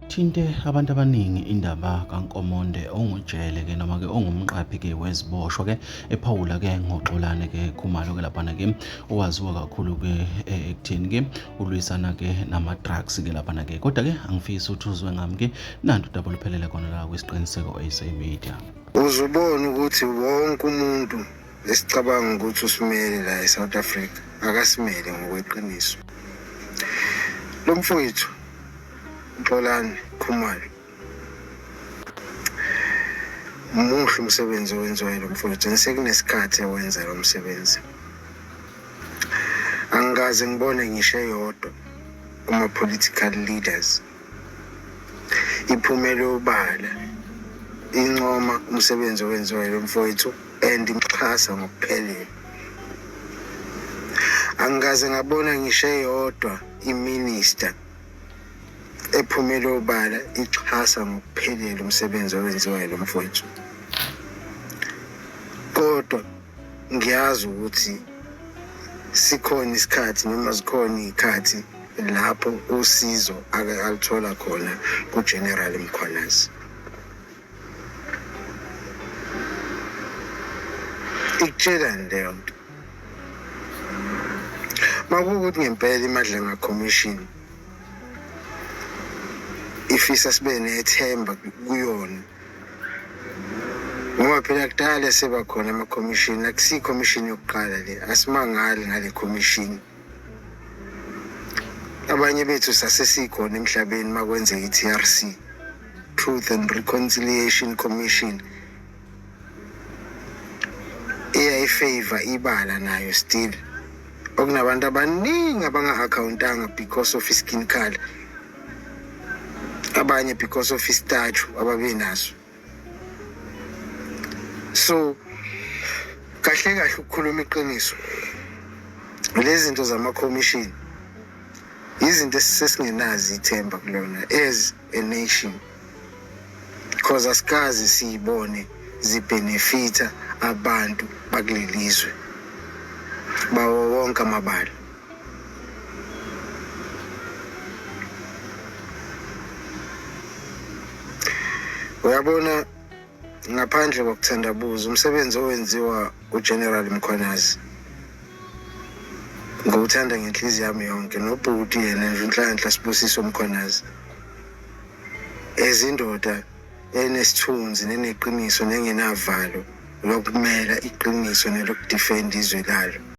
Thinte abantu abaningi indaba kaNkomonde ongujele noma ongumqaphi weziboshwa ephawula ngoXolani Khumalo laphana owaziwa kakhulu ekutheni ulwisana nama-drugs laphana kodwa angifisi ukuthi uzwe ngami nantu udaba oluphelele khona la kwisiqiniseko SA Media. Uzubona ukuthi wonke umuntu esicabanga ukuthi usimele la eSouth Africa akasimele ngokweqiniso. Lo mfowethu Xolani Khumalo muhle umsebenzi owenziwayo lo mfowethu, nesekunesikhathi ewenza lo msebenzi. Angikaze ngibone ngisho eyodwa kuma-political leaders iphumele obala incoma umsebenzi owenziwayo lo mfowethu and imxhasa ngokuphelele. Angikaze ngabona ngisho eyodwa iminister ephumele obala ixhasa ngokuphelele umsebenzi owenziwayo lo mfowethu. Kodwa ngiyazi ukuthi sikhona isikhathi noma zikhona izikhathi lapho usizo alithola khona kuGeneral Mkhwanazi. Ikutshelani leyo nto? Makuwukuthi ngempela iMadlenga Commission ifisa sibe nethemba kuyona, ngoba phela kudala seba khona ama-commission, akusiyo i-commission yokuqala le, asimangali ngale commission. Abanye bethu sasesikhona emhlabeni makwenzeka i-TRC, Truth and Reconciliation Commission, eyayifavor ibala nayo still. Okunabantu abaningi abanga-accountanga because of i-skin color, abanye because of istatue ababenaso. So kahle kahle ukukhuluma iqiniso, lezi zinto zama-commission izinto esesingenazi ithemba kulona as a nation, because asikazi siyibone zibenefita abantu bakulelizwe bawo wonke amabala. Uyabona, ngaphandle kokuthandabuza umsebenzi owenziwa uGeneral Mkhwanazi ngowuthanda ngenhliziyo yami yonke, nobhuti yena nje uNhlanhla Sibusiso Mkhwanazi, ezindoda enesithunzi neneqiniso nengenavalo lokumela iqiniso nelokudefend izwe lalo.